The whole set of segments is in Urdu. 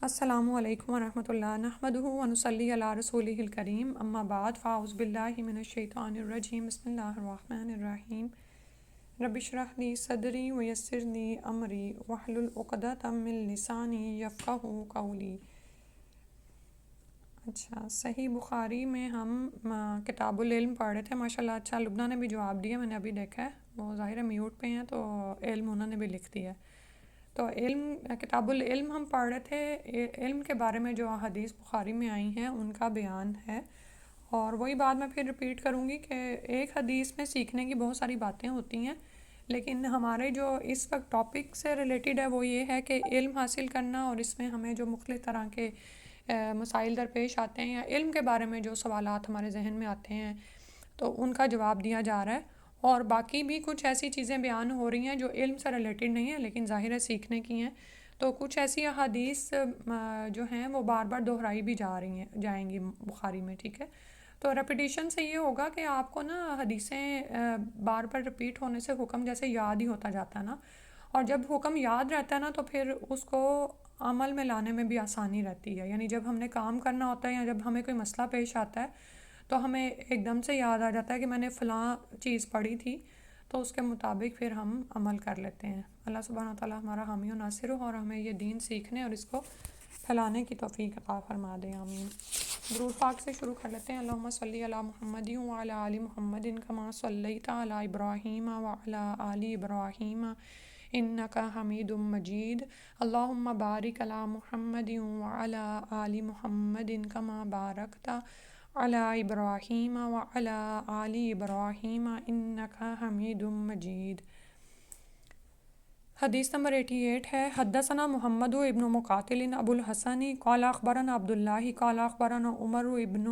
السلام علیکم ورحمۃ اللہ نحمدہ ونصلی علی رسولہ الکریم اما بعد فاعوذ باللہ من الشیطان الرجیم بسم اللہ الرحمن الرحیم رب اشرح لی صدری ویسر لی امری واحلل عقدۃ من لسانی یفقہوا قولی۔ اچھا، صحیح بخاری میں ہم کتاب العلم پڑھ رہے تھے ماشاءاللہ۔ اچھا، لبنہ نے بھی جواب دیا، میں نے ابھی دیکھا ہے، وہ ظاہر ہے میوٹ پہ ہیں تو علم انہوں نے بھی لکھ دیا ہے۔ تو کتاب العلم ہم پڑھ رہے تھے، علم کے بارے میں جو احادیث بخاری میں آئی ہیں ان کا بیان ہے، اور وہی بات میں پھر ریپیٹ کروں گی کہ ایک حدیث میں سیکھنے کی بہت ساری باتیں ہوتی ہیں، لیکن ہمارے جو اس وقت ٹاپک سے ریلیٹڈ ہے وہ یہ ہے کہ علم حاصل کرنا، اور اس میں ہمیں جو مختلف طرح کے مسائل درپیش آتے ہیں یا علم کے بارے میں جو سوالات ہمارے ذہن میں آتے ہیں تو ان کا جواب دیا جا رہا ہے، اور باقی بھی کچھ ایسی چیزیں بیان ہو رہی ہیں جو علم سے ریلیٹڈ نہیں ہیں لیکن ظاہر ہے سیکھنے کی ہیں۔ تو کچھ ایسی احادیث جو ہیں وہ بار بار دہرائی بھی جائیں گی بخاری میں، ٹھیک ہے۔ تو ریپیٹیشن سے یہ ہوگا کہ آپ کو نا حدیثیں بار بار رپیٹ ہونے سے حکم جیسے یاد ہی ہوتا جاتا ہے نا، اور جب حکم یاد رہتا ہے نا تو پھر اس کو عمل میں لانے میں بھی آسانی رہتی ہے، یعنی جب ہم نے کام کرنا ہوتا ہے یا جب ہمیں کوئی مسئلہ پیش آتا ہے تو ہمیں ایک دم سے یاد آ جاتا ہے کہ میں نے فلاں چیز پڑھی تھی، تو اس کے مطابق پھر ہم عمل کر لیتے ہیں۔ اللہ سبحانہ تعالیٰ ہمارا حامی و ناصر ہو اور ہمیں یہ دین سیکھنے اور اس کو پھیلانے کی توفیق عطا فرما دے، آمین۔ درود پاک سے شروع کر لیتے ہیں۔ اللہم صلی علی محمد وعلی آل محمد کما صلیت علی ابراہیم وعلی آل ابراہیم انک حمید مجید۔ اللہم بارک علی محمد وعلی آل محمد کما بارکت علی ابراہیم وعلی آل ابراہیم انک حمید مجید۔ حدیث نمبر 88 ہے، حدثنا محمد ابن مقاتل ابو الحسن قال اخبرنا عبد الله قال اخبرنا عمر ابن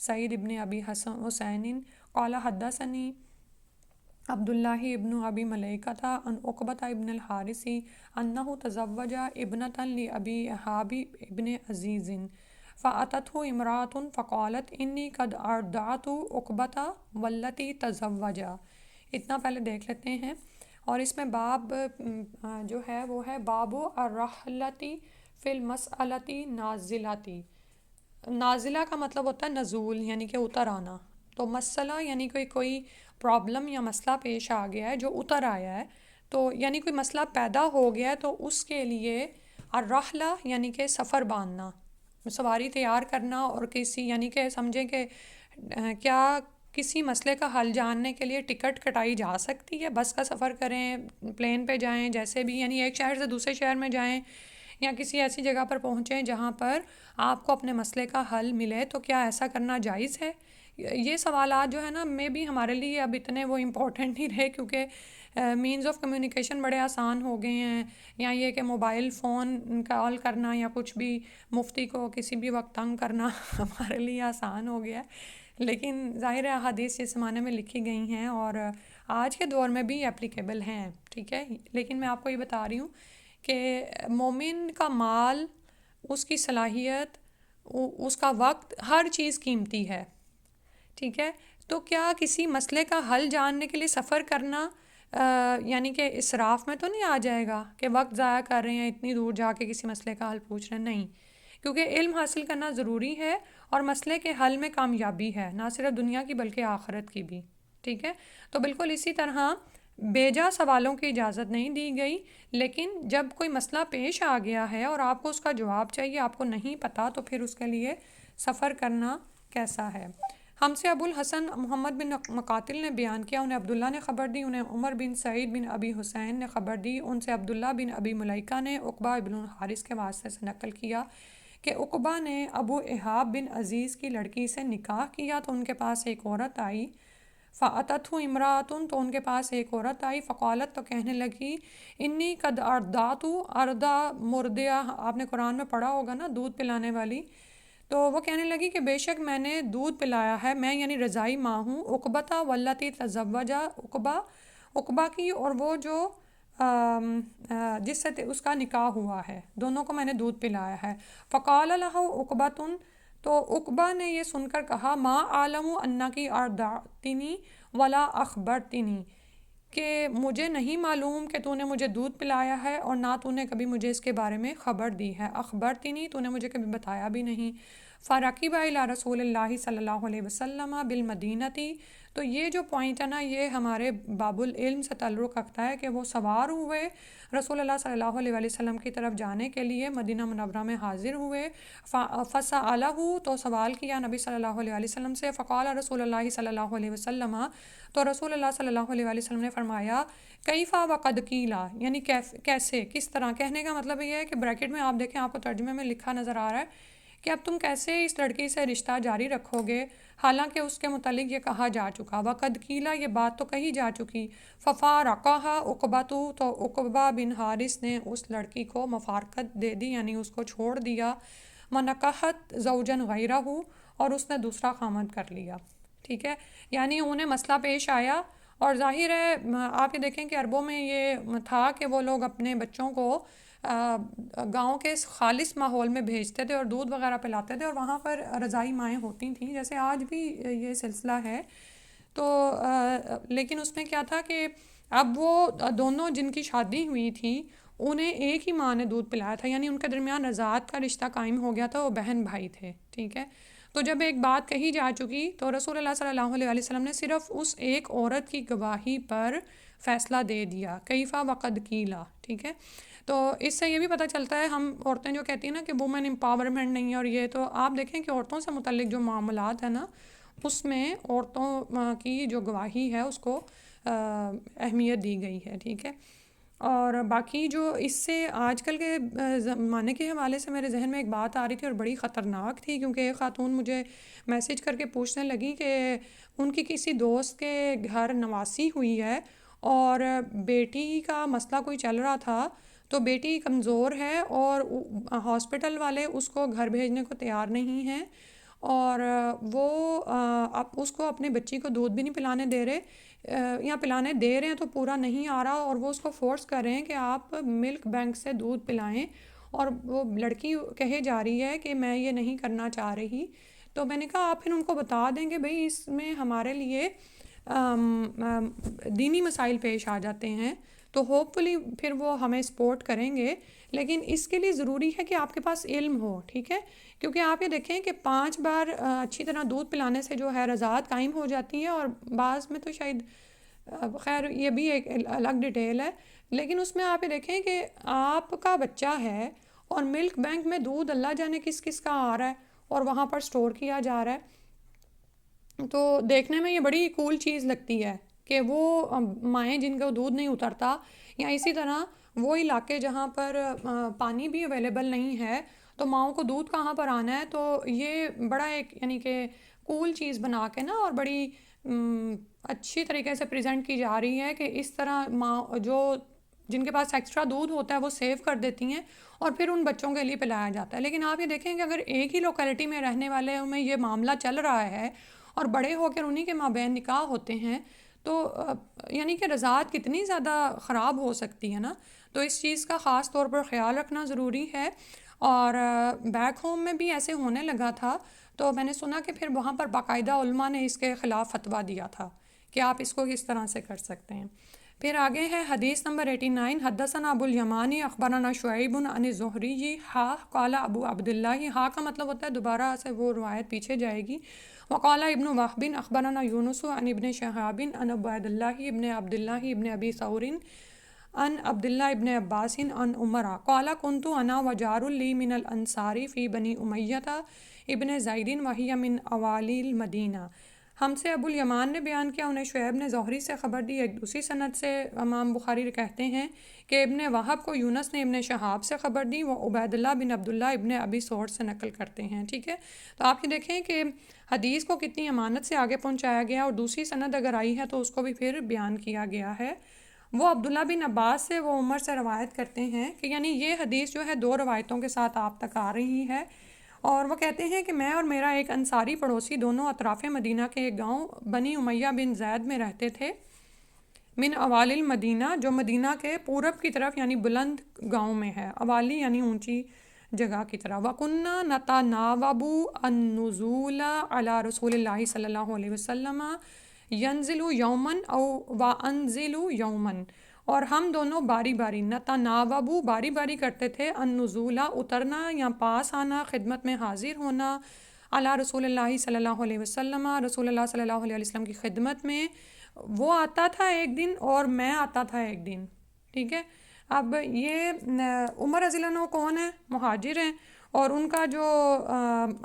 سعید ابن ابی حسین قال حدثني عبد الله ابن ابی ملیکۃ عن عقبۃ ابن الحارث انه تزوج ابنة لابی احاب ابن عزیز فاتته امرأة فقالت انی قد ارضعت عقبۃ والتي تزوج۔ اتنا پہلے دیکھ لیتے ہیں، اور اس میں باب جو ہے وہ ہے باب الرحلتی فی المسئلتی نازلاتی۔ نازلہ کا مطلب ہوتا ہے نزول، یعنی کہ اتر آنا، تو مسئلہ یعنی کوئی پرابلم یا مسئلہ پیش آ گیا ہے جو اتر آیا ہے، تو یعنی کوئی مسئلہ پیدا ہو گیا ہے تو اس کے لیے الرحلہ یعنی کہ سفر باندھنا، سواری تیار کرنا، اور کسی یعنی کہ سمجھیں کہ کیا کسی مسئلے کا حل جاننے کے لیے ٹکٹ کٹائی جا سکتی ہے، بس کا سفر کریں، پلین پہ جائیں، جیسے بھی یعنی ایک شہر سے دوسرے شہر میں جائیں یا کسی ایسی جگہ پر پہنچیں جہاں پر آپ کو اپنے مسئلے کا حل ملے، تو کیا ایسا کرنا جائز ہے؟ یہ سوالات جو ہے نا میں بھی ہمارے لیے اب اتنے وہ امپورٹنٹ نہیں رہے، کیونکہ مینز آف کمیونیکیشن بڑے آسان ہو گئے ہیں، یا یہ کہ موبائل فون کال کرنا یا کچھ بھی مفتی کو کسی بھی وقت تنگ کرنا ہمارے لیے آسان ہو گیا ہے، لیکن ظاہر ہے احادیث اس زمانے میں لکھی گئی ہیں اور آج کے دور میں بھی اپلیکیبل ہیں، ٹھیک ہے۔ لیکن میں آپ کو یہ بتا رہی ہوں کہ مومن کا مال، اس کی صلاحیت، اس کا وقت، ہر چیز قیمتی ہے، ٹھیک ہے۔ تو کیا کسی مسئلے کا حل جاننے کے لیے سفر کرنا یعنی کہ اسراف میں تو نہیں آ جائے گا کہ وقت ضائع کر رہے ہیں، اتنی دور جا کے کسی مسئلے کا حل پوچھ رہے ہیں؟ نہیں، کیونکہ علم حاصل کرنا ضروری ہے اور مسئلے کے حل میں کامیابی ہے، نہ صرف دنیا کی بلکہ آخرت کی بھی، ٹھیک ہے۔ تو بالکل اسی طرح بیجا سوالوں کی اجازت نہیں دی گئی، لیکن جب کوئی مسئلہ پیش آ گیا ہے اور آپ کو اس کا جواب چاہیے، آپ کو نہیں پتہ، تو پھر اس کے لیے سفر کرنا کیسا ہے۔ ہم سے ابو الحسن محمد بن مقاتل نے بیان کیا، انہیں عبداللہ نے خبر دی، انہیں عمر بن سعید بن ابی حسین نے خبر دی، ان سے عبداللہ بن ابی ملیکہ نے عقبہ ابن الحارث کے واسطے سے نقل کیا کہ عقبہ نے ابو احاب بن عزیز کی لڑکی سے نکاح کیا، تو ان کے پاس ایک عورت آئی، فَأَتَتْهُ امرأۃ، تو ان کے پاس ایک عورت آئی، فقالت، تو کہنے لگی، انی قد ارضعت، ارضع مرضعہ، آپ نے قرآن میں پڑھا ہوگا نا، دودھ پلانے والی، تو وہ کہنے لگی کہ بے شک میں نے دودھ پلایا ہے، میں یعنی رضائی ماں ہوں، عقبۃ واللتی تزوجا، عقبہ کی اور وہ جو جس سے اس کا نکاح ہوا ہے، دونوں کو میں نے دودھ پلایا ہے۔ فقال لہ عقبۃ، تو عقبہ نے یہ سن کر کہا، ما عالم انکی ارضعتنی ولا اخبرتنی، کہ مجھے نہیں معلوم کہ تو نے مجھے دودھ پلایا ہے اور نہ تو نے کبھی مجھے اس کے بارے میں خبر دی ہے، اخبرتنی، تو نے مجھے کبھی بتایا بھی نہیں۔ فرقیبہ الی رسول اللہ صلی اللہ علیہ وسلم بالمدینتی، تو یہ جو پوائنٹ ہے نا، یہ ہمارے باب العلم سے تعلق رکھتا ہے کہ وہ سوار ہوئے رسول اللہ صلی اللہ علیہ وسلم کی طرف جانے کے لیے، مدینہ منورہ میں حاضر ہوئے۔ فسألہ، تو سوال کیا نبی صلی اللہ علیہ وسلم سے۔ فقال رسول اللہ صلی اللہ علیہ وسلم، تو رسول اللہ صلی اللہ علیہ وسلم نے فرمایا کیفا وقد قیلا، یعنی کیسے، کس طرح، کہنے کا مطلب یہ ہے کہ بریکٹ میں آپ دیکھیں، آپ کو ترجمے میں لکھا نظر آ رہا ہے کہ اب تم کیسے اس لڑکی سے رشتہ جاری رکھو گے، حالانکہ اس کے متعلق یہ کہا جا چکا، وقد قیلا، یہ بات تو کہی جا چکی۔ ففارقہا عقبۃ، تو عقبہ بن حارث نے اس لڑکی کو مفارقت دے دی، یعنی اس کو چھوڑ دیا۔ ونکحت زوجا غیرہ، اور اس نے دوسرا خامند کر لیا، ٹھیک ہے، یعنی انہیں مسئلہ پیش آیا، اور ظاہر ہے آپ یہ دیکھیں کہ عربوں میں یہ تھا کہ وہ لوگ اپنے بچوں کو گاؤں کے خالص ماحول میں بھیجتے تھے اور دودھ وغیرہ پلاتے تھے، اور وہاں پر رضاعی مائیں ہوتی تھیں، جیسے آج بھی یہ سلسلہ ہے۔ تو لیکن اس میں کیا تھا کہ اب وہ دونوں جن کی شادی ہوئی تھی انہیں ایک ہی ماں نے دودھ پلایا تھا، یعنی ان کے درمیان رضاعت کا رشتہ قائم ہو گیا تھا، وہ بہن بھائی تھے، ٹھیک ہے۔ تو جب ایک بات کہی جا چکی تو رسول اللہ صلی اللہ علیہ وسلم نے صرف اس ایک عورت کی گواہی پر فیصلہ دے دیا، کیفا وقد قیلا، ٹھیک ہے۔ تو اس سے یہ بھی پتہ چلتا ہے، ہم عورتیں جو کہتی ہیں نا کہ وومن امپاورمنٹ نہیں ہے اور یہ، تو آپ دیکھیں کہ عورتوں سے متعلق جو معاملات ہیں نا، اس میں عورتوں کی جو گواہی ہے اس کو اہمیت دی گئی ہے، ٹھیک ہے۔ اور باقی جو اس سے آج کل کے زمانے کے حوالے سے میرے ذہن میں ایک بات آ رہی تھی اور بڑی خطرناک تھی، کیونکہ ایک خاتون مجھے میسیج کر کے پوچھنے لگی کہ ان کی کسی دوست کے گھر نواسی ہوئی ہے اور بیٹی کا مسئلہ کوئی چل رہا تھا، تو بیٹی کمزور ہے اور ہاسپٹل والے اس کو گھر بھیجنے کو تیار نہیں ہیں، اور وہ اب اس کو اپنے بچی کو دودھ بھی نہیں پلانے دے رہے، یا پلانے دے رہے ہیں تو پورا نہیں آ رہا، اور وہ اس کو فورس کر رہے ہیں کہ آپ ملک بینک سے دودھ پلائیں، اور وہ لڑکی کہے جا رہی ہے کہ میں یہ نہیں کرنا چاہ رہی۔ تو میں نے کہا آپ پھر ان کو بتا دیں کہ بھئی اس میں ہمارے لیے دینی مسائل پیش آ جاتے ہیں، تو ہوپ فلی پھر وہ ہمیں سپورٹ کریں گے، لیکن اس کے لیے ضروری ہے کہ آپ کے پاس علم ہو، ٹھیک ہے، کیونکہ آپ یہ دیکھیں کہ 5 بار اچھی طرح دودھ پلانے سے جو ہے رضاعت قائم ہو جاتی ہے، اور بعض میں تو شاید خیر یہ بھی ایک الگ ڈیٹیل ہے، لیکن اس میں آپ یہ دیکھیں کہ آپ کا بچہ ہے اور ملک بینک میں دودھ اللہ جانے کس کس کا آ رہا ہے اور وہاں پر سٹور کیا جا رہا ہے، تو دیکھنے میں یہ بڑی کول چیز لگتی ہے کہ وہ مائیں جن کا دودھ نہیں اترتا، یا اسی طرح وہ علاقے جہاں پر پانی بھی اویلیبل نہیں ہے، تو ماؤں کو دودھ کہاں پر آنا ہے، تو یہ بڑا ایک یعنی کہ کول چیز بنا کے نا، اور بڑی اچھی طریقے سے پریزنٹ کی جا رہی ہے کہ اس طرح ماں جو جن کے پاس ایکسٹرا دودھ ہوتا ہے وہ سیو کر دیتی ہیں اور پھر ان بچوں کے لیے پلایا جاتا ہے۔ لیکن آپ یہ دیکھیں کہ اگر ایک ہی لوکیلٹی میں رہنے والے میں یہ معاملہ چل رہا ہے اور بڑے ہو کر انہی کے مابین نکاح ہوتے ہیں، تو یعنی کہ رضاعت کتنی زیادہ خراب ہو سکتی ہے نا، تو اس چیز کا خاص طور پر خیال رکھنا ضروری ہے۔ اور بیک ہوم میں بھی ایسے ہونے لگا تھا، تو میں نے سنا کہ پھر وہاں پر باقاعدہ علماء نے اس کے خلاف فتویٰ دیا تھا کہ آپ اس کو کس طرح سے کر سکتے ہیں۔ پھر آگے ہے حدیث نمبر 89، حدثنا ابو الیمانی اخبرنا شعیب عن الزہری قال ابو عبداللہ، کا مطلب ہوتا ہے دوبارہ سے وہ روایت پیچھے جائے گی، وقال ابن وہب اخبرنا یونس عن ابن شہاب عن عبید اللہ ابن عبداللہ ابن ابی ثور عن عبداللہ ابن عباس عن عمر قال كنت انا وجار لی من الانصار فی بنی امیہ ابن زید وہی من اوالی المدینہ۔ ہم سے ابو الیمان نے بیان کیا، انہیں شعیب نے زہری سے خبر دی، ایک دوسری سند سے امام بخاری کہتے ہیں کہ ابن وہب کو یونس نے ابن شہاب سے خبر دی، وہ عبید اللہ بن عبداللہ ابن ابی ثور سے نقل کرتے ہیں، ٹھیک ہے۔ تو آپ یہ دیکھیں کہ حدیث کو کتنی امانت سے آگے پہنچایا گیا، اور دوسری سند اگر آئی ہے تو اس کو بھی پھر بیان کیا گیا ہے۔ وہ عبداللہ بن عباس سے، وہ عمر سے روایت کرتے ہیں کہ یعنی یہ حدیث جو ہے 2 روایتوں کے ساتھ آپ تک آ رہی ہے، اور وہ کہتے ہیں کہ میں اور میرا ایک انصاری پڑوسی دونوں اطراف مدینہ کے ایک گاؤں بنی امیہ بن زید میں رہتے تھے، من اوالی المدینہ، جو مدینہ کے پورب کی طرف یعنی بلند گاؤں میں ہے، اوالی یعنی اونچی جگہ کی طرح۔ وَكُنَّا نَتَنَاوَبُ النُّزُولَ عَلَى رسول اللہ صلی اللہ علیہ وسلم، ینزل یومن او وانزل یومن، اور ہم دونوں باری باری، نتناوبو باری باری کرتے تھے، النزولا اترنا یا پاس آنا، خدمت میں حاضر ہونا، علی رسول اللہ صلی اللہ علیہ وسلم، رسول اللہ صلی اللہ علیہ وسلم کی خدمت میں۔ وہ آتا تھا ایک دن اور میں آتا تھا ایک دن، ٹھیک ہے۔ اب یہ عمر رضی اللہ عنہ کون ہے؟ مہاجر ہیں، اور ان کا جو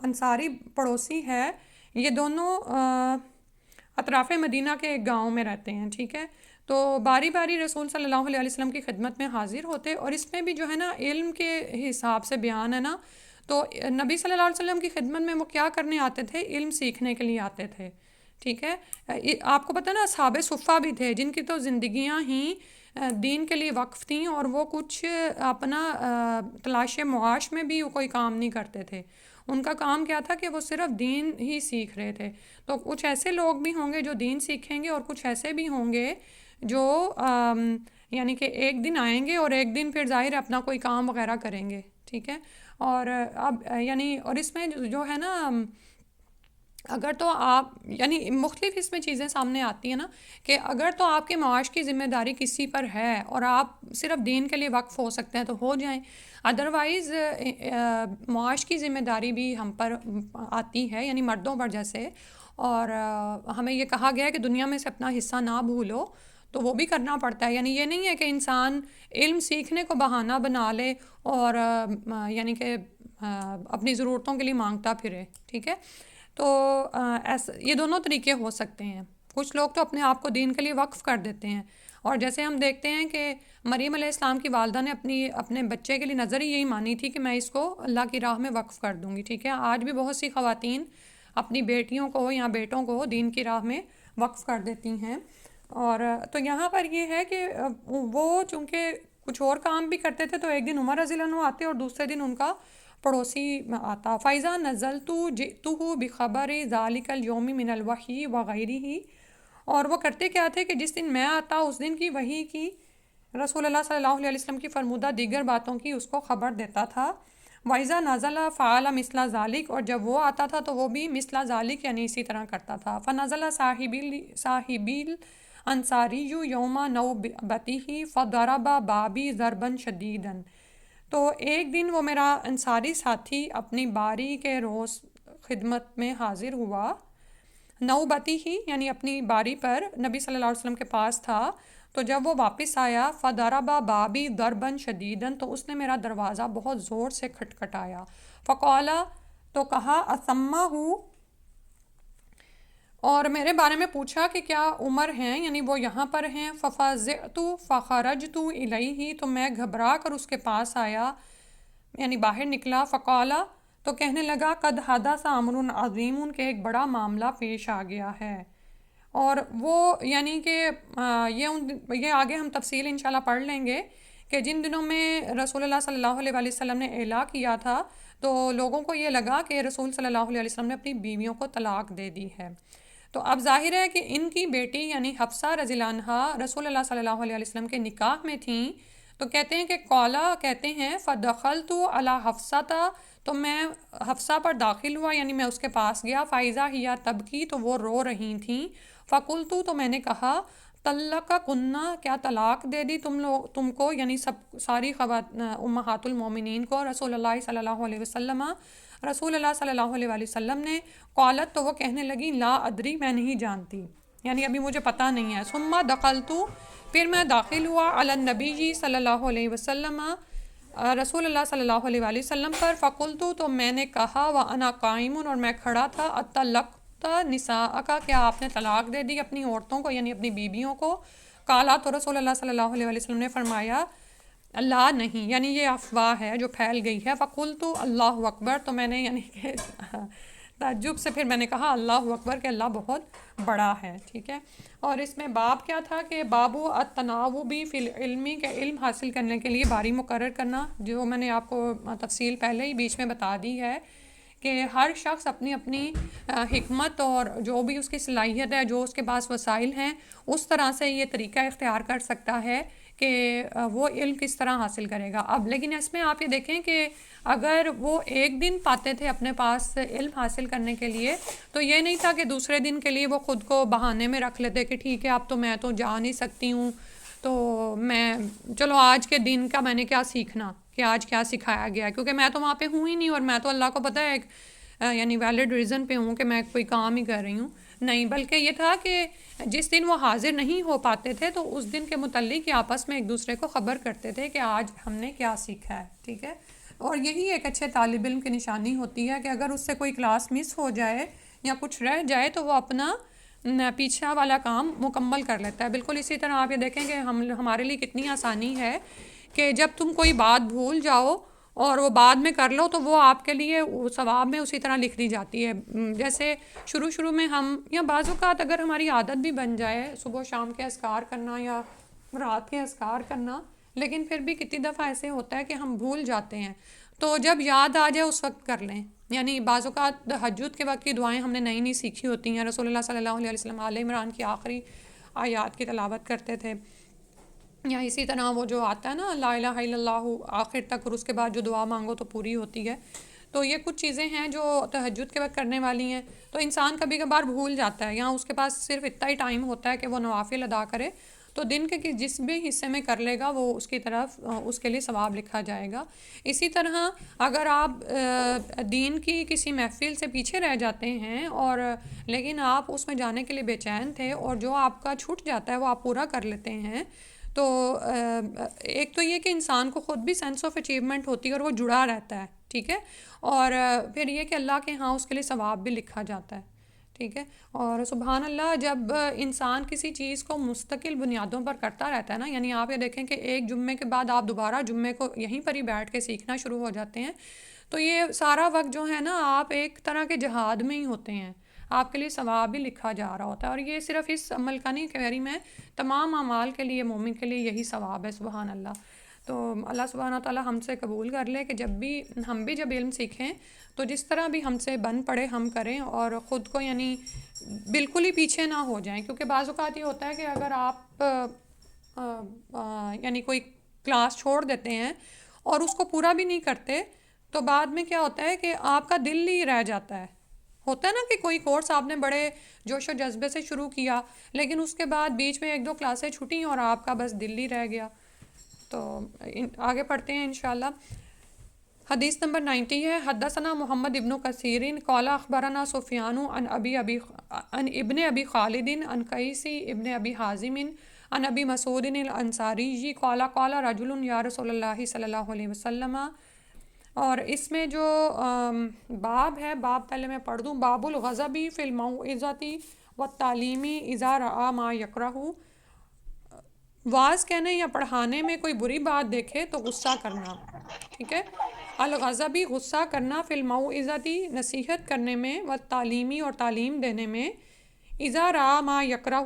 انصاری پڑوسی ہے، یہ دونوں اطراف مدینہ کے ایک گاؤں میں رہتے ہیں، ٹھیک ہے۔ تو باری باری رسول صلی اللہ علیہ وسلم کی خدمت میں حاضر ہوتے، اور اس میں بھی جو ہے نا علم کے حساب سے بیان ہے نا، تو نبی صلی اللہ علیہ وسلم کی خدمت میں وہ کیا کرنے آتے تھے؟ علم سیکھنے کے لیے آتے تھے، ٹھیک ہے۔ آپ کو پتہ نا اصحاب صفہ بھی تھے جن کی تو زندگیاں ہی دین کے لیے وقف تھیں، اور وہ کچھ اپنا تلاش معاش میں بھی کوئی کام نہیں کرتے تھے۔ ان کا کام کیا تھا کہ وہ صرف دین ہی سیکھ رہے تھے۔ تو کچھ ایسے لوگ بھی ہوں گے جو دین سیکھیں گے، اور کچھ ایسے بھی ہوں گے جو یعنی کہ ایک دن آئیں گے اور ایک دن پھر ظاہر اپنا کوئی کام وغیرہ کریں گے، ٹھیک ہے۔ اور اب یعنی اور اس میں جو ہے نا، اگر تو آپ یعنی مختلف اس میں چیزیں سامنے آتی ہیں نا، کہ اگر تو آپ کے معاش کی ذمہ داری کسی پر ہے اور آپ صرف دین کے لیے وقف ہو سکتے ہیں تو ہو جائیں، ادروائز معاش کی ذمہ داری بھی ہم پر آتی ہے، یعنی مردوں پر جیسے، اور ہمیں یہ کہا گیا ہے کہ دنیا میں سے اپنا حصہ نہ بھولو، تو وہ بھی کرنا پڑتا ہے۔ یعنی یہ نہیں ہے کہ انسان علم سیکھنے کو بہانہ بنا لے اور یعنی کہ اپنی ضرورتوں کے لیے مانگتا پھرے، ٹھیک ہے۔ تو یہ دونوں طریقے ہو سکتے ہیں۔ کچھ لوگ تو اپنے آپ کو دین کے لیے وقف کر دیتے ہیں، اور جیسے ہم دیکھتے ہیں کہ مریم علیہ السلام کی والدہ نے اپنے بچے کے لیے نظر ہی یہی مانی تھی کہ میں اس کو اللہ کی راہ میں وقف کر دوں گی، ٹھیک ہے۔ آج بھی بہت سی خواتین اپنی بیٹیوں کو یا بیٹوں کو دین کی راہ میں وقف کر دیتی ہیں۔ اور تو یہاں پر یہ ہے کہ وہ چونکہ کچھ اور کام بھی کرتے تھے، تو ایک دن عمر رضی اللہ عنہ آتے اور دوسرے دن ان کا پڑوسی آتا۔ فَإِذَا نَزَلْتُ جِئْتُهُ بِخَبَرِ ذَلِكَ الْيَوْمِ مِنَ الْوَحْيِ وَغَيْرِهِ، اور وہ کرتے کیا تھے کہ جس دن میں آتا اس دن کی وحی کی، رسول اللہ صلی اللہ علیہ وسلم کی فرمودہ دیگر باتوں کی اس کو خبر دیتا تھا۔ وَإِذَا نَزَلَ فَعَلَ مِثْلَ ذَلِكَ، اور جب وہ آتا تھا تو وہ بھی مثل ذالک یعنی اسی طرح کرتا تھا۔ فَنَزَلَ صَاحِبِي الْأَنصَارِيُّ يَوْمَ نَوْبَتِهِ فَضَرَبَ بَابِي ضَرْبًا شَدِيدًا، تو ایک دن وہ میرا انصاری ساتھی اپنی باری کے روز خدمت میں حاضر ہوا، نوبتی ہی یعنی اپنی باری پر نبی صلی اللہ علیہ وسلم کے پاس تھا، تو جب وہ واپس آیا فضرب بابی ضربا شدیدا، تو اس نے میرا دروازہ بہت زور سے کھٹکھٹایا، فقال، تو کہا، اسمہ، اور میرے بارے میں پوچھا کہ کیا عمر ہیں، یعنی وہ یہاں پر ہیں۔ ففزعت فخرجت الیہ، تو میں گھبرا کر اس کے پاس آیا، یعنی باہر نکلا۔ فقال، تو کہنے لگا، قد حدث امر عظیم، کہ ایک بڑا معاملہ پیش آ گیا ہے۔ اور وہ یعنی کہ یہ آگے ہم تفصیل انشاءاللہ پڑھ لیں گے کہ جن دنوں میں رسول اللہ صلی اللہ علیہ وآلہ وسلم نے اعلاء کیا تھا، تو لوگوں کو یہ لگا کہ رسول صلی اللہ علیہ وسلم نے اپنی بیویوں کو طلاق دے دی ہے۔ تو اب ظاہر ہے کہ ان کی بیٹی یعنی حفصہ رضی اللہ عنہا رسول اللہ صلی اللہ علیہ وسلم کے نکاح میں تھیں، تو کہتے ہیں کہ قولا کہتے ہیں فدخلت علی حفصہ، تو میں حفصہ پر داخل ہوا، یعنی میں اس کے پاس گیا۔ فائزہ ہی تبکی، تو وہ رو رہی تھیں۔ فقلت، تو میں نے کہا، طلقکن، کیا طلاق دے دی تم کو، یعنی ساری امہات المومنین کو، رسول اللہ صلی اللہ علیہ وسلم، رسول اللہ صلی اللہ علیہ وسلم نے۔ قالت، تو وہ کہنے لگی، لا ادری، میں نہیں جانتی، یعنی ابھی مجھے پتہ نہیں ہے۔ ثم دخلت، پھر میں داخل ہوا، علی النبی صلی اللہ علیہ وسلم، رسول اللہ صلی اللہ علیہ وآلہ وسلم پر۔ فقلت، تو میں نے کہا، وانا قائم، اور میں کھڑا تھا، اطلقت نساءک، کیا آپ نے طلاق دے دی اپنی عورتوں کو، یعنی اپنی بیویوں کو؟ قالا، تو رسول اللہ صلی اللہ علیہ وآلہ وسلم نے فرمایا، اللہ نہیں، یعنی یہ افواہ ہے جو پھیل گئی ہے۔ فقلت اللہ اکبر، تو میں نے یعنی کہ تعجب سے پھر میں نے کہا اللہ اکبر، کہ اللہ بہت بڑا ہے، ٹھیک ہے۔ اور اس میں باب کیا تھا کہ بابو التناوبی فی العلم، کے علم حاصل کرنے کے لیے باری مقرر کرنا، جو میں نے آپ کو تفصیل پہلے ہی بیچ میں بتا دی ہے کہ ہر شخص اپنی اپنی حکمت اور جو بھی اس کی صلاحیت ہے، جو اس کے پاس وسائل ہیں، اس طرح سے یہ طریقہ اختیار کر سکتا ہے کہ وہ علم کس طرح حاصل کرے گا. اب لیکن اس میں آپ یہ دیکھیں کہ اگر وہ ایک دن پاتے تھے اپنے پاس علم حاصل کرنے کے لیے تو یہ نہیں تھا کہ دوسرے دن کے لیے وہ خود کو بہانے میں رکھ لیتے کہ ٹھیک ہے اب تو میں تو جا نہیں سکتی ہوں تو میں چلو آج کے دن کا میں نے کیا سیکھنا کہ آج کیا سکھایا گیا کیونکہ میں تو وہاں پہ ہوں ہی نہیں اور میں تو اللہ کو پتہ ہے ایک یعنی ویلڈ ریزن پہ ہوں کہ میں کوئی کام ہی کر رہی ہوں. نہیں بلکہ یہ تھا کہ جس دن وہ حاضر نہیں ہو پاتے تھے تو اس دن کے متعلق آپس میں ایک دوسرے کو خبر کرتے تھے کہ آج ہم نے کیا سیکھا ہے. ٹھیک ہے. اور یہی ایک اچھے طالب علم کی نشانی ہوتی ہے کہ اگر اس سے کوئی کلاس مس ہو جائے یا کچھ رہ جائے تو وہ اپنا پیچھا والا کام مکمل کر لیتا ہے. بالکل اسی طرح آپ یہ دیکھیں کہ ہمارے لیے کتنی آسانی ہے کہ جب تم کوئی بات بھول جاؤ اور وہ بعد میں کر لو تو وہ آپ کے لیے ثواب میں اسی طرح لکھ دی جاتی ہے. جیسے شروع میں ہم یا بعض اوقات اگر ہماری عادت بھی بن جائے صبح شام کے اذکار کرنا یا رات کے اذکار کرنا لیکن پھر بھی کتنی دفعہ ایسے ہوتا ہے کہ ہم بھول جاتے ہیں تو جب یاد آ جائے اس وقت کر لیں. یعنی بعض اوقات تہجد کے وقت کی دعائیں ہم نے نئی سیکھی ہوتی ہیں. رسول اللہ صلی اللہ علیہ وسلم آل عمران کی آخری آیات کی تلاوت کرتے تھے یا اسی طرح وہ جو آتا ہے نا لا الہ الا اللہ آخر تک اور اس کے بعد جو دعا مانگو تو پوری ہوتی ہے. تو یہ کچھ چیزیں ہیں جو تہجد کے وقت کرنے والی ہیں. تو انسان کبھی کبھار بھول جاتا ہے یا اس کے پاس صرف اتنا ہی ٹائم ہوتا ہے کہ وہ نوافل ادا کرے تو دن کے جس بھی حصے میں کر لے گا وہ اس کی طرف اس کے لیے ثواب لکھا جائے گا. اسی طرح اگر آپ دین کی کسی محفل سے پیچھے رہ جاتے ہیں اور لیکن آپ اس میں جانے کے لیے بے چین تھے اور جو آپ کا چھوٹ جاتا ہے وہ آپ پورا کر لیتے ہیں تو ایک تو یہ کہ انسان کو خود بھی سینس آف اچیومنٹ ہوتی ہے اور وہ جڑا رہتا ہے. ٹھیک ہے. اور پھر یہ کہ اللہ کے ہاں اس کے لیے ثواب بھی لکھا جاتا ہے. ٹھیک ہے. اور سبحان اللہ جب انسان کسی چیز کو مستقل بنیادوں پر کرتا رہتا ہے نا یعنی آپ یہ دیکھیں کہ ایک جمعے کے بعد آپ دوبارہ جمعے کو یہیں پر ہی بیٹھ کے سیکھنا شروع ہو جاتے ہیں تو یہ سارا وقت جو ہے نا آپ ایک طرح کے جہاد میں ہی ہوتے ہیں. آپ کے لیے ثواب بھی لکھا جا رہا ہوتا ہے اور یہ صرف اس عمل کا نہیں کہہ رہی میں تمام اعمال کے لیے مومن کے لیے یہی ثواب ہے. سبحان اللہ. تو اللہ سبحانہ تعالیٰ ہم سے قبول کر لے کہ ہم بھی جب علم سیکھیں تو جس طرح بھی ہم سے بن پڑے ہم کریں اور خود کو یعنی بالکل ہی پیچھے نہ ہو جائیں کیونکہ بعض اوقات یہ ہوتا ہے کہ اگر آپ یعنی کوئی کلاس چھوڑ دیتے ہیں اور اس کو پورا بھی نہیں کرتے تو بعد میں کیا ہوتا ہے کہ آپ کا دل ہی رہ جاتا ہے. ہوتا ہے نا کہ کوئی کورس آپ نے بڑے جوش و جذبے سے شروع کیا لیکن اس کے بعد بیچ میں 1-2 کلاسیں چھوٹیں اور آپ کا بس دل ہی رہ گیا. تو آگے پڑھتے ہیں انشاءاللہ. حدیث نمبر 90 ہے. حدثنا محمد ابن کثیر قال اخبرنا سفیان عن ابن ابی خالد عن قیسی ابن ابی حازم عن ابی مسعود الانصاری قال قال رجل یا رسول اللہ صلی اللہ علیہ وسلم. اور اس میں جو باب ہے باب پہلے میں پڑھ دوں. باب الغضب فی الموعظۃ والتعلیم اذا رأى ما یکرہ. واعظ کہنے یا پڑھانے میں کوئی بری بات دیکھے تو غصہ کرنا. ٹھیک ہے. الغضبی غصہ کرنا فی الموعظۃ نصیحت کرنے میں والتعلیمی اور تعلیم دینے میں اذا رأى ما یکرہ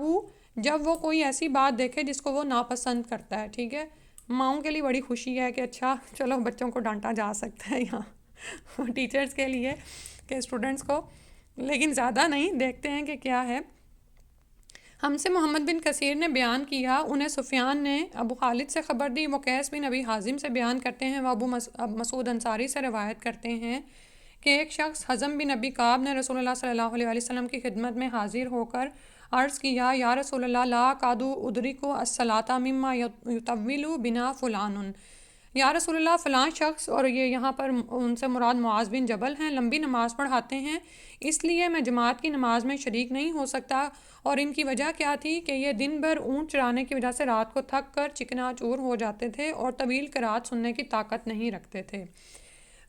جب وہ کوئی ایسی بات دیکھے جس کو وہ ناپسند کرتا ہے. ٹھیک ہے. ماؤں کے لیے بڑی خوشی ہے کہ اچھا چلو بچوں کو ڈانٹا جا سکتا ہے یہاں ٹیچرز کے لیے کہ اسٹوڈنٹس کو لیکن زیادہ نہیں. دیکھتے ہیں کہ کیا ہے. ہم سے محمد بن کثیر نے بیان کیا انہیں سفیان نے ابو خالد سے خبر دی. وہ قیس بن ابی حازم سے بیان کرتے ہیں. وہ ابو مسعود انصاری سے روایت کرتے ہیں کہ ایک شخص حزم بن ابی کعب نے رسول اللہ صلی اللہ علیہ وسلم کی خدمت میں حاضر ہو کر عرض کیا یا رسول اللہ لا قادو ادرک الصلاۃ مما یطول بنا فلان. یا رسول اللہ فلاں شخص اور یہ یہاں پر ان سے مراد معاذ بن جبل ہیں لمبی نماز پڑھاتے ہیں اس لیے میں جماعت کی نماز میں شریک نہیں ہو سکتا. اور ان کی وجہ کیا تھی کہ یہ دن بھر اونٹ چرانے کی وجہ سے رات کو تھک کر چکنا چور ہو جاتے تھے اور طویل قرات سننے کی طاقت نہیں رکھتے تھے.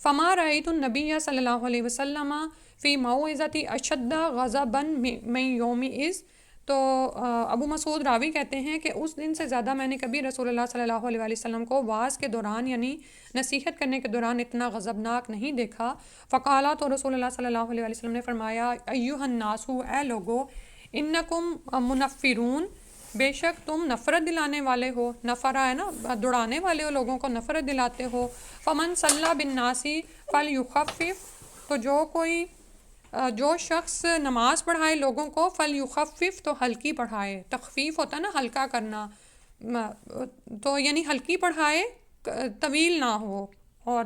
فما رأیت النبی صلی اللہ علیہ وسلم فی موعظۃ اشد غضبا من یوم اذ. تو ابو مسعود راوی کہتے ہیں کہ اس دن سے زیادہ میں نے کبھی رسول اللہ صلی اللہ علیہ وسلم کو واعظ کے دوران یعنی نصیحت کرنے کے دوران اتنا غضبناک نہیں دیکھا. فقالا تو رسول اللہ صلی اللہ علیہ وسلم نے فرمایا ایھا الناس اے لوگو انکم منفرون بے شک تم نفرت دلانے والے ہو. نفرہ ہے نا دوڑانے والے ہو لوگوں کو نفرت دلاتے ہو. فمن صلی بالناس فلیخفف تو جو شخص نماز پڑھائے لوگوں کو فلیخفف تو ہلکی پڑھائے. تخفیف ہوتا ہے نا ہلکا کرنا. تو یعنی ہلکی پڑھائے، طویل نہ ہو. اور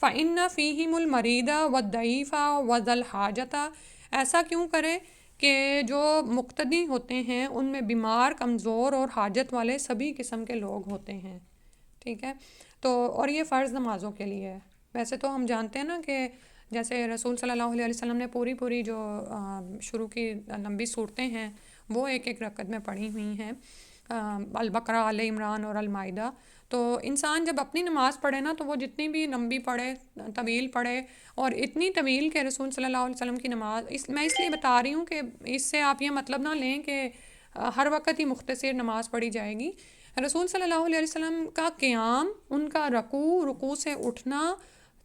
فَإِنَّ فِيهِمُ الْمَرِيضَ وَالضَّعِيفَ وَذَا الْحَاجَةَ، ایسا کیوں کرے کہ جو مقتدی ہوتے ہیں ان میں بیمار، کمزور اور حاجت والے سبھی قسم کے لوگ ہوتے ہیں. ٹھیک ہے. تو اور یہ فرض نمازوں کے لیے ہے. ویسے تو ہم جانتے ہیں نا کہ جیسے رسول صلی اللہ علیہ وسلم نے پوری جو شروع کی لمبی صورتیں ہیں وہ ایک ایک رکعت میں پڑھی ہوئی ہیں، البقرہ، آل عمران اور المائدہ. تو انسان جب اپنی نماز پڑھے نا تو وہ جتنی بھی لمبی پڑھے، طویل پڑھے، اور اتنی طویل کہ رسول صلی اللہ علیہ وسلم کی نماز، میں اس لیے بتا رہی ہوں کہ اس سے آپ یہ مطلب نہ لیں کہ ہر وقت ہی مختصر نماز پڑھی جائے گی. رسول صلی اللہ علیہ وسلم کا قیام، ان کا رکوع سے اٹھنا،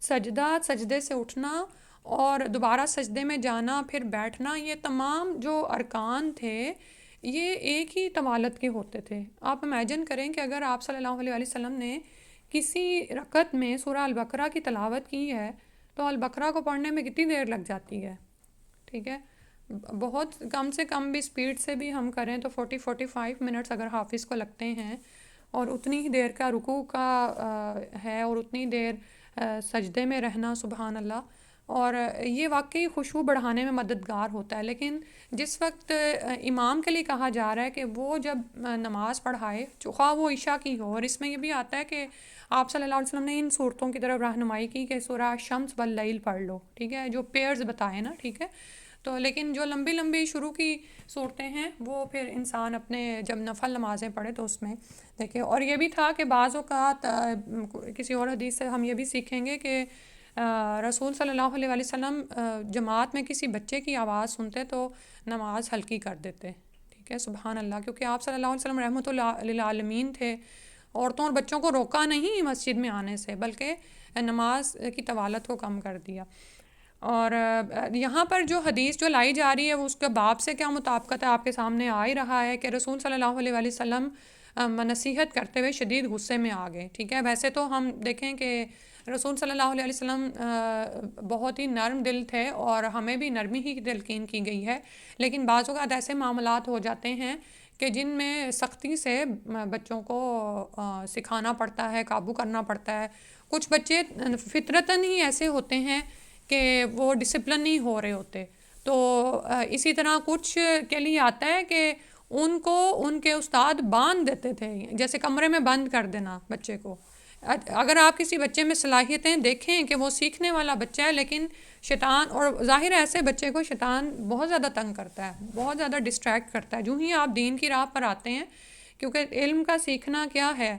سجدہ، سجدے سے اٹھنا اور دوبارہ سجدے میں جانا، پھر بیٹھنا، یہ تمام جو ارکان تھے یہ ایک ہی طوالت کے ہوتے تھے. آپ امیجن کریں کہ اگر آپ صلی اللہ علیہ وسلم نے کسی رکعت میں سورہ البقرہ کی تلاوت کی ہے تو البقرہ کو پڑھنے میں کتنی دیر لگ جاتی ہے. ٹھیک ہے. بہت کم سے کم بھی اسپیڈ سے بھی ہم کریں تو 45 منٹس اگر حافظ کو لگتے ہیں، اور اتنی ہی دیر کا رکوع کا ہے، اور اتنی دیر سجدے میں رہنا، سبحان اللہ. اور یہ واقعی خشوع بڑھانے میں مددگار ہوتا ہے. لیکن جس وقت امام کے لیے کہا جا رہا ہے کہ وہ جب نماز پڑھائے، خواہ وہ عشاء کی ہو، اور اس میں یہ بھی آتا ہے کہ آپ صلی اللہ علیہ وسلم نے ان صورتوں کی طرف رہنمائی کی کہ سورہ شمس واللیل پڑھ لو. ٹھیک ہے، جو پیئرز بتائے نا. ٹھیک ہے. تو لیکن جو لمبی لمبی شروع کی صورتیں ہیں وہ پھر انسان اپنے جب نفل نمازیں پڑھے تو اس میں دیکھے. اور یہ بھی تھا کہ بعض اوقات کسی اور حدیث سے ہم یہ بھی سیکھیں گے کہ رسول صلی اللہ علیہ وسلم جماعت میں کسی بچے کی آواز سنتے تو نماز ہلکی کر دیتے. ٹھیک ہے، سبحان اللہ. کیونکہ آپ صلی اللہ علیہ وسلم رحمۃ اللہ للعالمین تھے. عورتوں اور بچوں کو روکا نہیں مسجد میں آنے سے، بلکہ نماز کی طوالت کو کم کر دیا. اور یہاں پر جو حدیث جو لائی جا رہی ہے وہ اس کے باب سے کیا مطابقت ہے آپ کے سامنے آ ہی رہا ہے کہ رسول صلی اللہ علیہ وسلم نصیحت کرتے ہوئے شدید غصے میں آ گئے. ٹھیک ہے. ویسے تو ہم دیکھیں کہ رسول صلی اللہ علیہ وسلم بہت ہی نرم دل تھے اور ہمیں بھی نرمی ہی تلقین کی گئی ہے. لیکن بعض اوقات ایسے معاملات ہو جاتے ہیں کہ جن میں سختی سے بچوں کو سکھانا پڑتا ہے، قابو کرنا پڑتا ہے. کچھ بچے فطرتاً ہی ایسے ہوتے ہیں کہ وہ ڈسپلن نہیں ہو رہے ہوتے. تو اسی طرح کچھ کے لیے آتا ہے کہ ان کو ان کے استاد باندھ دیتے تھے، جیسے کمرے میں بند کر دینا بچے کو. اگر آپ کسی بچے میں صلاحیتیں دیکھیں کہ وہ سیکھنے والا بچہ ہے، لیکن شیطان، اور ظاہر ہے ایسے بچے کو شیطان بہت زیادہ تنگ کرتا ہے، بہت زیادہ ڈسٹریکٹ کرتا ہے جو ہی آپ دین کی راہ پر آتے ہیں. کیونکہ علم کا سیکھنا کیا ہے،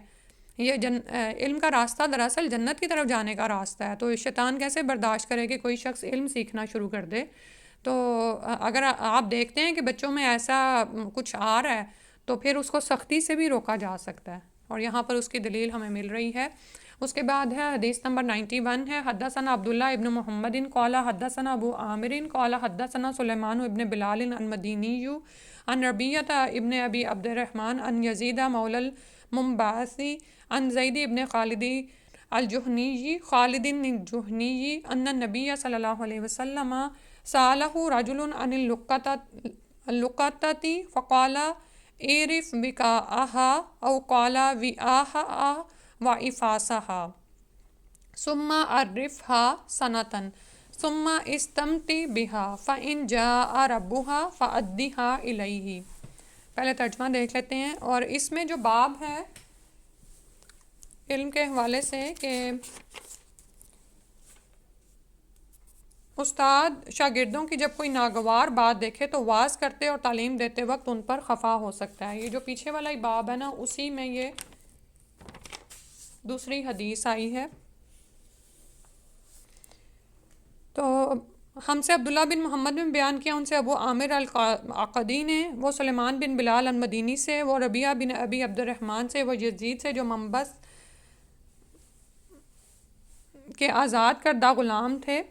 یہ علم کا راستہ دراصل جنت کی طرف جانے کا راستہ ہے. تو شیطان کیسے برداشت کرے کہ کوئی شخص علم سیکھنا شروع کر دے. تو اگر آپ دیکھتے ہیں کہ بچوں میں ایسا کچھ آ رہا ہے تو پھر اس کو سختی سے بھی روکا جا سکتا ہے، اور یہاں پر اس کی دلیل ہمیں مل رہی ہے. اس کے بعد ہے حدیث نمبر 91 ہے. حدثنا عبداللہ ابن محمد قال حدثنا ابو عامر قال حدثنا سلیمان ابن بلال المدینی عن ربیعۃ ابن ابی عبد الرحمن عن یزید مولی المنبعثی عن زید ابن خالد الجہنی ان النبی صلی اللہ علیہ وسلم سألہ رجل عن اللقطۃ فقال اعرف وقاءها او قال وعاءها وإفاسها ثم عرفها سنة ثم استمتع بها فإن جاء ربها فأدها إليه. پہلے ترجمہ دیکھ لیتے ہیں. اور اس میں جو باب ہے علم کے حوالے سے کہ استاد شاگردوں کی جب کوئی ناگوار بات دیکھے تو واعظ کرتے اور تعلیم دیتے وقت ان پر خفا ہو سکتا ہے. یہ جو پیچھے والا ہی باب ہے نا، اسی میں یہ دوسری حدیث آئی ہے. تو ہم سے عبداللہ بن محمد نے بیان کیا، ان سے ابو عامر العقدی نے، وہ سلیمان بن بلال المدینی سے، وہ ربیعہ بن ابی عبد الرحمن سے، وہ یزید سے جو منبس کے آزاد کردہ غلام تھے.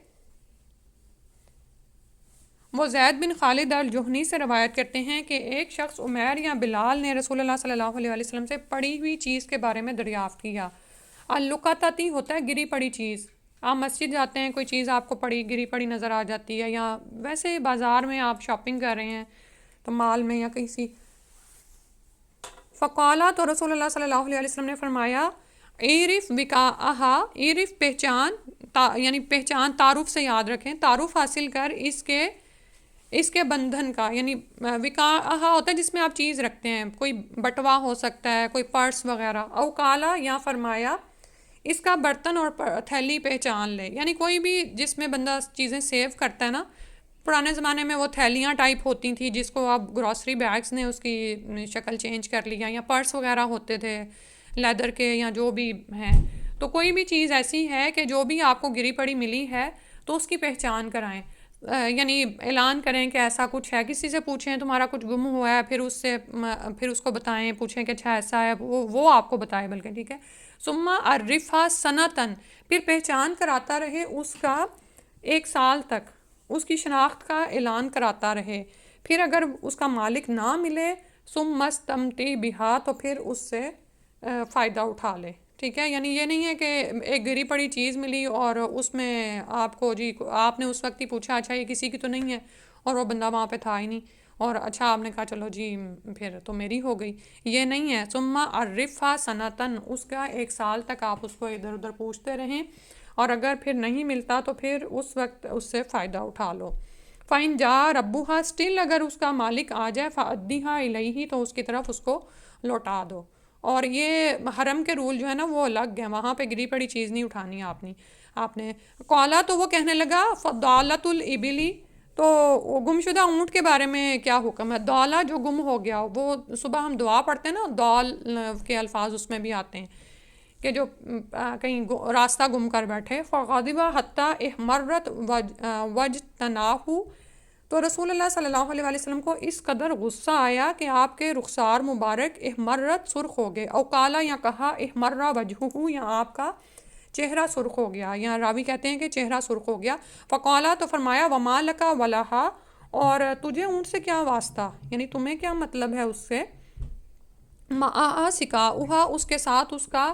وہ زید بن خالد الجہنی سے روایت کرتے ہیں کہ ایک شخص عمیر یا بلال نے رسول اللہ صلی اللہ علیہ وسلم سے پڑی ہوئی چیز کے بارے میں دریافت کیا. اللقطۃ ہوتا ہے گری پڑی چیز. آپ مسجد جاتے ہیں، کوئی چیز آپ کو گری پڑی نظر آ جاتی ہے، یا ویسے بازار میں آپ شاپنگ کر رہے ہیں تو مال میں یا کسی فقالا، تو رسول اللہ صلی اللہ علیہ وسلم نے فرمایا، عرف وقاءہا، عرف پہچان، یعنی پہچان، تعارف سے یاد رکھیں، تعارف حاصل کر اس کے بندھن کا، یعنی وقاءہا ہوتا ہے جس میں آپ چیز رکھتے ہیں، کوئی بٹوا ہو سکتا ہے، کوئی پرس وغیرہ، او کالا، یا فرمایا اس کا برتن اور تھیلی پہچان لے، یعنی کوئی بھی جس میں بندہ چیزیں سیو کرتا ہے نا، پرانے زمانے میں وہ تھیلیاں ٹائپ ہوتی تھیں جس کو اب گروسری بیگز نے اس کی شکل چینج کر لیا، یا پرس وغیرہ ہوتے تھے لیدر کے یا جو بھی ہیں، تو کوئی بھی چیز ایسی ہے کہ جو بھی آپ کو گری پڑی ملی ہے تو اس کی پہچان کرائیں، یعنی اعلان کریں کہ ایسا کچھ ہے، کسی سے پوچھیں تمہارا کچھ گم ہوا ہے، پھر اس کو بتائیں، پوچھیں کہ اچھا ایسا ہے، وہ آپ کو بتائے بلکہ، ٹھیک ہے. ثم عرفها سنتن، پھر پہچان کراتا رہے اس کا 1 سال تک، اس کی شناخت کا اعلان کراتا رہے، پھر اگر اس کا مالک نہ ملے ثم مستمتی بہا، تو پھر اس سے فائدہ اٹھا لے، ٹھیک ہے. یعنی یہ نہیں ہے کہ ایک گری پڑی چیز ملی اور اس میں آپ کو آپ نے اس وقت ہی پوچھا اچھا یہ کسی کی تو نہیں ہے، اور وہ بندہ وہاں پہ تھا ہی نہیں، اور اچھا آپ نے کہا چلو جی پھر تو میری ہو گئی، یہ نہیں ہے. ثم عرفها سنتن، اس کا 1 سال تک آپ اس کو ادھر ادھر پوچھتے رہیں، اور اگر پھر نہیں ملتا تو پھر اس وقت اس سے فائدہ اٹھا لو. فَإِن جَاءَ رَبُّهَا، اسٹل اگر اس کا مالک آ جائے، فَأَدِّهَا إِلَيْهِ، تو اس کی طرف اس کو لوٹا دو. اور یہ حرم کے رول جو ہے نا وہ الگ ہیں، وہاں پہ گری پڑی چیز نہیں اٹھانی آپ نے. قالا، تو وہ کہنے لگا، فضالت الابلی، تو گمشدہ اونٹ کے بارے میں کیا حکم ہے؟ دالا جو گم ہو گیا، وہ صبح ہم دعا پڑھتے ہیں نا، دال کے الفاظ اس میں بھی آتے ہیں کہ جو کہیں راستہ گم کر بیٹھے. فغضب حتی احمرت وجتناہ، تو رسول اللہ صلی اللہ علیہ وسلم کو اس قدر غصہ آیا کہ آپ کے رخسار مبارک احمرت، سرخ ہو گئے، او کالا، یا کہا احمرا وجہہ، یا آپ کا چہرہ سرخ ہو گیا، یا راوی کہتے ہیں کہ چہرہ سرخ ہو گیا. فقالا، تو فرمایا، وما لک ولہا، اور تجھے اونٹ سے کیا واسطہ، یعنی تمہیں کیا مطلب ہے اس سے. معا سقاؤہا، اس کے ساتھ اس کا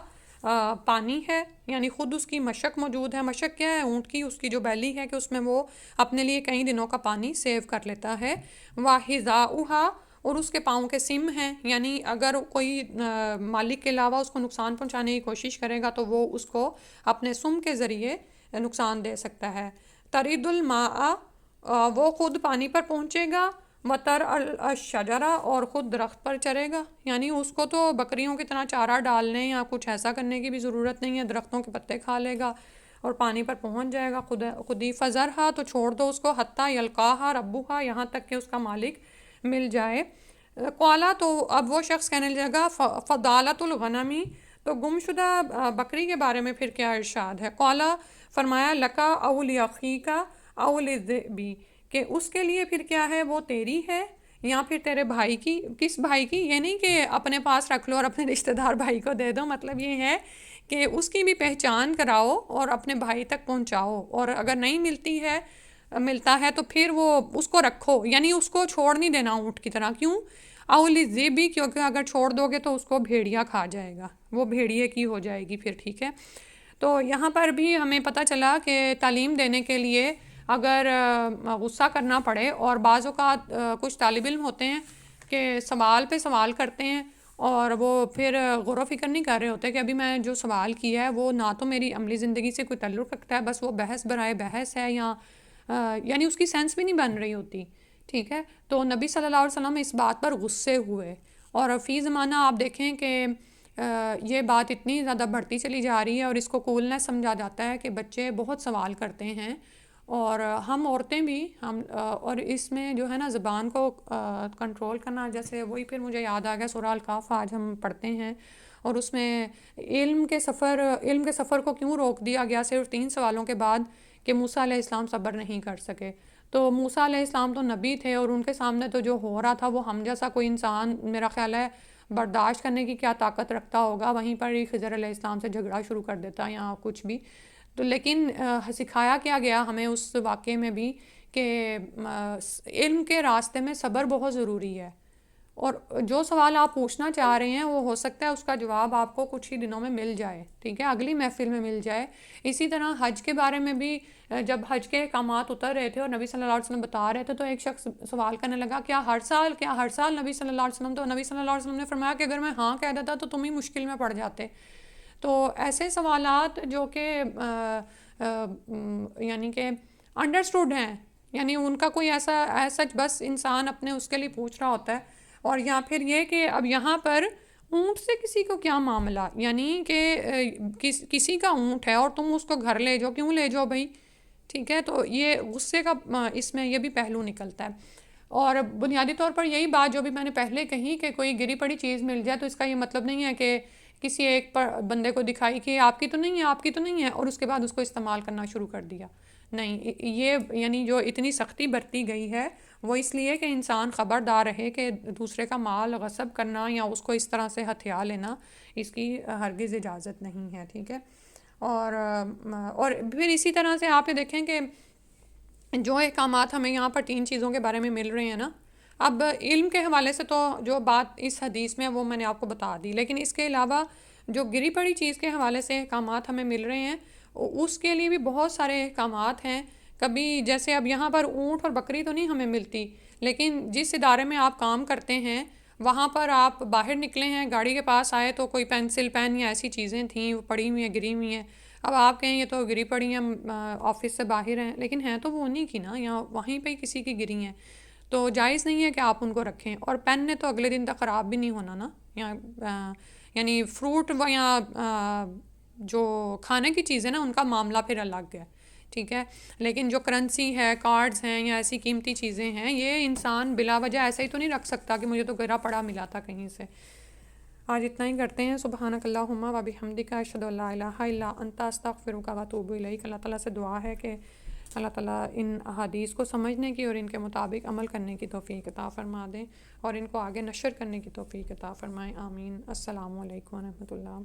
پانی ہے، یعنی خود اس کی مشک موجود ہے. مشک کیا ہے؟ اونٹ کی اس کی جو بیلی ہے کہ اس میں وہ اپنے لیے کئی دنوں کا پانی سیو کر لیتا ہے. واحذاؤہا، اور اس کے پاؤں کے سم ہیں، یعنی اگر کوئی مالک کے علاوہ اس کو نقصان پہنچانے کی کوشش کرے گا تو وہ اس کو اپنے سم کے ذریعے نقصان دے سکتا ہے. ترید الماء، وہ خود پانی پر پہنچے گا. وتر الشجرہ، اور خود درخت پر چرے گا، یعنی اس کو تو بکریوں کی طرح چارہ ڈالنے یا کچھ ایسا کرنے کی بھی ضرورت نہیں ہے، درختوں کے پتے کھا لے گا اور پانی پر پہنچ جائے گا خود ہی. فذرہا، تو چھوڑ دو اس کو، حتی یلقاہا ربہا، یہاں تک کہ اس کا مالک مل جائے. قالا، تو اب وہ شخص کہنے لگا، فضالت الغنمی، تو گمشدہ بکری کے بارے میں پھر کیا ارشاد ہے؟ قالا، فرمایا، لکا او لاخیکا او للذئبی، کہ اس کے لیے پھر کیا ہے، وہ تیری ہے یا پھر تیرے بھائی کی. کس بھائی کی؟ یہ نہیں کہ اپنے پاس رکھ لو اور اپنے رشتہ دار بھائی کو دے دو، مطلب یہ ہے کہ اس کی بھی پہچان کراؤ اور اپنے بھائی تک پہنچاؤ، اور اگر نہیں ملتا ہے تو پھر وہ اس کو رکھو، یعنی اس کو چھوڑ نہیں دینا اونٹ کی طرح. کیوں؟ اولی ذیبی، کیونکہ اگر چھوڑ دو گے تو اس کو بھیڑیا کھا جائے گا، وہ بھیڑیے کی ہو جائے گی پھر، ٹھیک ہے. تو یہاں پر بھی ہمیں پتہ چلا کہ تعلیم دینے کے لیے اگر غصہ کرنا پڑے، اور بعض اوقات کچھ طالب علم ہوتے ہیں کہ سوال پہ سوال کرتے ہیں اور وہ پھر غور و فکر نہیں کر رہے ہوتے کہ ابھی میں جو سوال کیا ہے وہ نہ تو میری عملی زندگی سے کوئی تعلق رکھتا ہے، بس وہ بحث برائے بحث ہے، یا یعنی اس کی سینس بھی نہیں بن رہی ہوتی، ٹھیک ہے. تو نبی صلی اللہ علیہ وسلم اس بات پر غصے ہوئے، اور فی زمانہ آپ دیکھیں کہ یہ بات اتنی زیادہ بڑھتی چلی جا رہی ہے، اور اس کو کولنس سمجھا جاتا ہے کہ بچے بہت سوال کرتے ہیں، اور ہم عورتیں بھی اور اس میں جو ہے نا زبان کو کنٹرول کرنا، جیسے وہی پھر مجھے یاد آ گیا سورہ الکاف آج ہم پڑھتے ہیں، اور اس میں علم کے سفر کو کیوں روک دیا گیا صرف 3 سوالوں کے بعد، کہ موسیٰ علیہ السلام صبر نہیں کر سکے. تو موسیٰ علیہ السلام تو نبی تھے، اور ان کے سامنے تو جو ہو رہا تھا وہ ہم جیسا کوئی انسان میرا خیال ہے برداشت کرنے کی کیا طاقت رکھتا ہوگا، وہیں پر ہی خضر علیہ السلام سے جھگڑا شروع کر دیتا یا کچھ بھی. تو لیکن سکھایا کیا گیا ہمیں اس واقعے میں بھی کہ علم کے راستے میں صبر بہت ضروری ہے، اور جو سوال آپ پوچھنا چاہ رہے ہیں وہ ہو سکتا ہے اس کا جواب آپ کو کچھ ہی دنوں میں مل جائے، ٹھیک ہے، اگلی محفل میں مل جائے۔ اسی طرح حج کے بارے میں بھی جب حج کے احکامات اتر رہے تھے اور نبی صلی اللہ علیہ وسلم بتا رہے تھے تو ایک شخص سوال کرنے لگا کیا ہر سال نبی صلی اللہ علیہ وسلم، تو نبی صلی اللہ علیہ وسلم نے فرمایا کہ اگر میں ہاں کہہ دیتا تو تم ہی مشکل میں پڑ جاتے۔ تو ایسے سوالات جو کہ یعنی کہ انڈرسٹوڈ ہیں، یعنی ان کا کوئی ایسا سچ بس انسان اپنے اس کے لیے پوچھ رہا ہوتا ہے۔ اور یا پھر یہ کہ اب یہاں پر اونٹ سے کسی کو کیا معاملہ، یعنی کہ کسی کا اونٹ ہے اور تم اس کو گھر لے جاؤ، کیوں لے جاؤ بھائی، ٹھیک ہے، تو یہ غصے کا اس میں یہ بھی پہلو نکلتا ہے۔ اور بنیادی طور پر یہی بات جو بھی میں نے پہلے کہی کہ کوئی گری پڑی چیز مل جائے تو اس کا یہ مطلب نہیں ہے کہ کسی ایک بندے کو دکھائی کہ آپ کی تو نہیں ہے، آپ کی تو نہیں ہے، اور اس کے بعد اس کو استعمال کرنا شروع کر دیا۔ نہیں، یہ یعنی جو اتنی سختی برتی گئی ہے وہ اس لیے کہ انسان خبردار رہے کہ دوسرے کا مال غصب کرنا یا اس کو اس طرح سے ہتھیا لینا اس کی ہرگز اجازت نہیں ہے، ٹھیک ہے۔ اور پھر اسی طرح سے آپ یہ دیکھیں کہ جو احکامات ہمیں یہاں پر 3 چیزوں کے بارے میں مل رہے ہیں نا، اب علم کے حوالے سے تو جو بات اس حدیث میں وہ میں نے آپ کو بتا دی، لیکن اس کے علاوہ جو گری پڑی چیز کے حوالے سے احکامات ہمیں مل رہے ہیں اس کے لیے بھی بہت سارے احکامات ہیں۔ کبھی جیسے اب یہاں پر اونٹ اور بکری تو نہیں ہمیں ملتی، لیکن جس ادارے میں آپ کام کرتے ہیں وہاں پر آپ باہر نکلے ہیں، گاڑی کے پاس آئے تو کوئی پینسل پین یا ایسی چیزیں تھیں وہ پڑی ہوئی ہیں، گری ہوئی ہیں۔ اب آپ کہیں یہ تو گری پڑی ہیں، آفس سے باہر ہیں، لیکن ہیں تو وہ انہیں کی نا، یا وہیں پہ کسی کی گری ہیں، تو جائز نہیں ہے کہ آپ ان کو رکھیں۔ اور پین نے تو اگلے دن تک خراب بھی نہیں ہونا نا، یا یعنی فروٹ و یا جو کھانے کی چیزیں نا ان کا معاملہ پھر الگ ہے، ٹھیک ہے، لیکن جو کرنسی ہے، کارڈز ہیں یا ایسی قیمتی چیزیں ہیں، یہ انسان بلا وجہ ایسے ہی تو نہیں رکھ سکتا کہ مجھے تو گرا پڑا ملا تھا کہیں سے۔ آج اتنا ہی کرتے ہیں۔ سبحانک اللہم و بحمدک، اشہد ان لا الہ الا انت، استغفرک و اتوب الیک۔ اللہ تعالیٰ سے دعا ہے کہ اللہ تعالیٰ ان احادیث کو سمجھنے کی اور ان کے مطابق عمل کرنے کی توفیق عطا فرما دیں اور ان کو آگے نشر کرنے کی توفیق عطا فرمائیں، آمین۔ السلام علیکم و رحمۃ اللہ۔